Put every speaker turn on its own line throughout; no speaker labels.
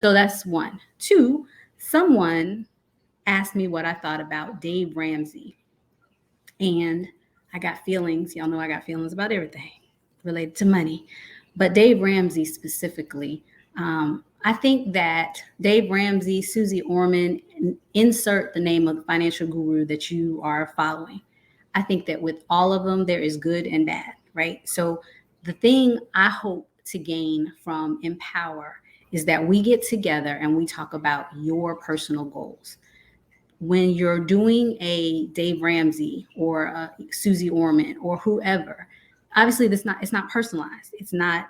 So that's one. Two, someone asked me what I thought about Dave Ramsey. And I got feelings. Y'all know I got feelings about everything related to money. But Dave Ramsey specifically, I think that Dave Ramsey, Susie Orman, insert the name of the financial guru that you are following. I think that with all of them, there is good and bad, right? So the thing I hope to gain from Empower is that we get together and we talk about your personal goals. When you're doing a Dave Ramsey or a Susie Orman or whoever, obviously it's not personalized. It's not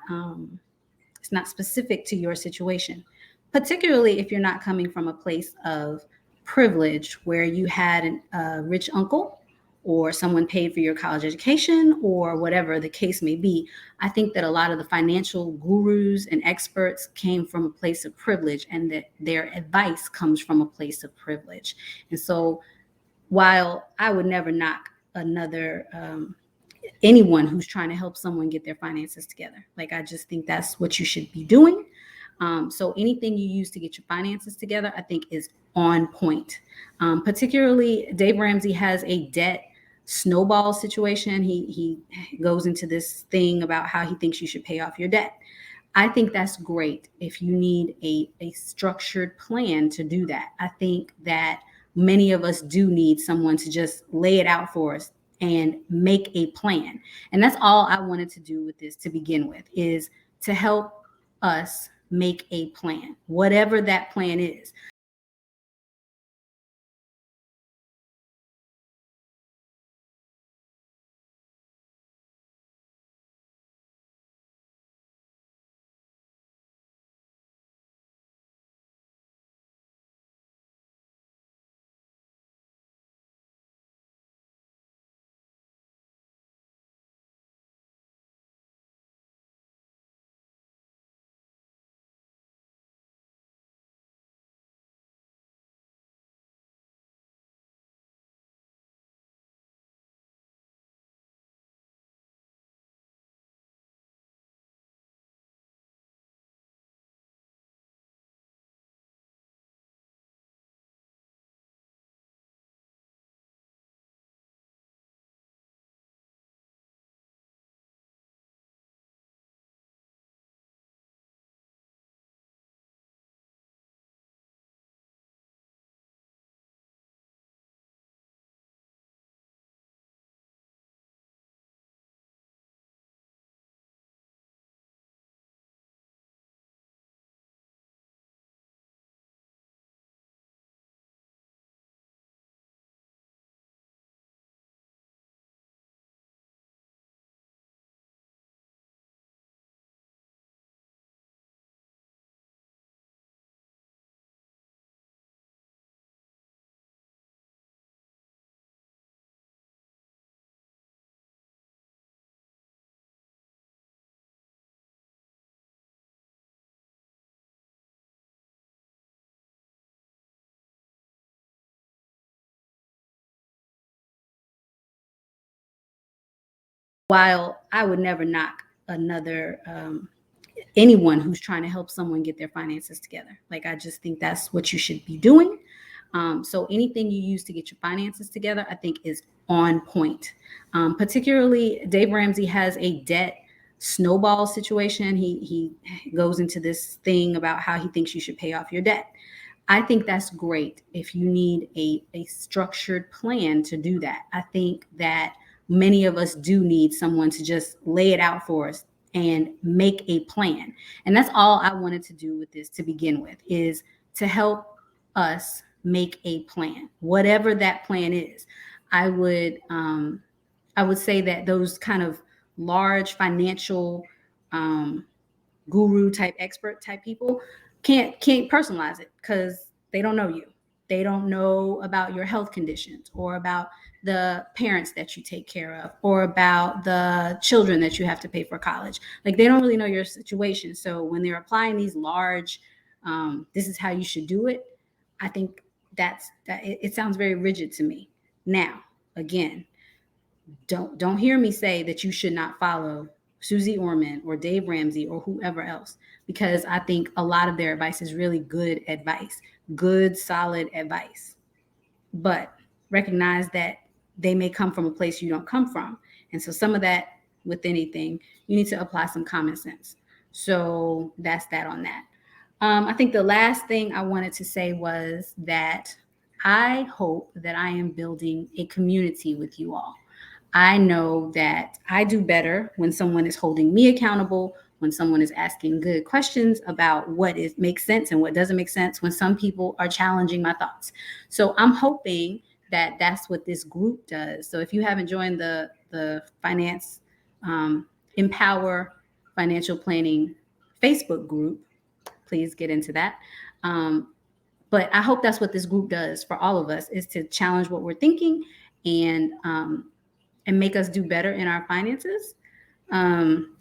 specific to your situation, particularly if you're not coming from a place of privilege where you had a rich uncle or someone paid for your college education or whatever the case may be. I think that a lot of the financial gurus and experts came from a place of privilege and that their advice comes from a place of privilege. And so while I would never knock another anyone who's trying to help someone get their finances together. Like, I just think that's what you should be doing. So anything you use to get your finances together, I think is on point. Particularly, Dave Ramsey has a debt snowball situation. He goes into this thing about how he thinks you should pay off your debt. I think that's great if you need a structured plan to do that. I think that many of us do need someone to just lay it out for us and make a plan. And that's all I wanted to do with this to begin with, is to help us make a plan, whatever that plan is. While I would never knock another anyone who's trying to help someone get their finances together. Like, I just think that's what you should be doing. So anything you use to get your finances together, I think is on point. Particularly, Dave Ramsey has a debt snowball situation. He goes into this thing about how he thinks you should pay off your debt. I think that's great if you need a structured plan to do that. I think that many of us do need someone to just lay it out for us and make a plan. And that's all I wanted to do with this to begin with, is to help us make a plan, whatever that plan is. I would I would say that those kind of large financial guru type expert type people can't personalize it because they don't know you. They don't know about your health conditions or about the parents that you take care of or about the children that you have to pay for college. Like, they don't really know your situation. So when they're applying these large this is how you should do it, I think it sounds very rigid to me. Now, again, don't hear me say that you should not follow Susie Orman or Dave Ramsey or whoever else, because I think a lot of their advice is really good advice, good, solid advice. But recognize that they may come from a place you don't come from. And so some of that, with anything, you need to apply some common sense. So that's that on that. I think the last thing I wanted to say was that I hope that I am building a community with you all. I know that I do better when someone is holding me accountable, when someone is asking good questions about what is makes sense and what doesn't make sense, when some people are challenging my thoughts. So I'm hoping that that's what this group does. So if you haven't joined the finance empower financial planning Facebook group, please get into that. Um, but I hope that's what this group does for all of us, is to challenge what we're thinking and and make us do better in our finances. Um,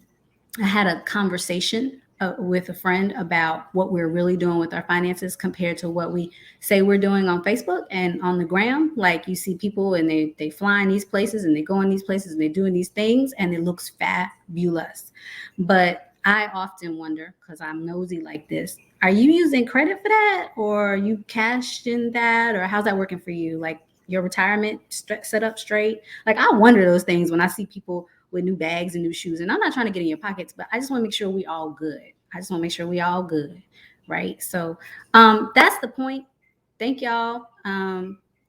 I had a conversation with a friend about what we're really doing with our finances compared to what we say we're doing on Facebook and on the gram. Like, you see people and they fly in these places and they go in these places and they're doing these things and it looks fabulous. But I often wonder, because I'm nosy like this, are you using credit for that, or are you cashed in that, or how's that working for you? Like, your retirement set up straight? Like, I wonder those things when I see people with new bags and new shoes. And I'm not trying to get in your pockets, but I just want to make sure we all good. I just want to make sure we all good, right? So that's the point. Thank y'all.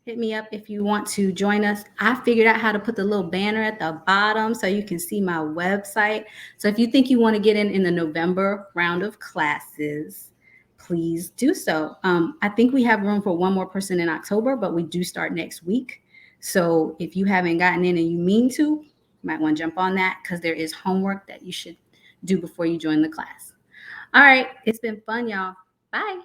Hit me up if you want to join us. I figured out how to put the little banner at the bottom so you can see my website. So if you think you want to get in the November round of classes, please do so. I think we have room for one more person in October, but we do start next week. So if you haven't gotten in and you mean to, you might want to jump on that, because there is homework that you should do before you join the class. All right. It's been fun, y'all. Bye.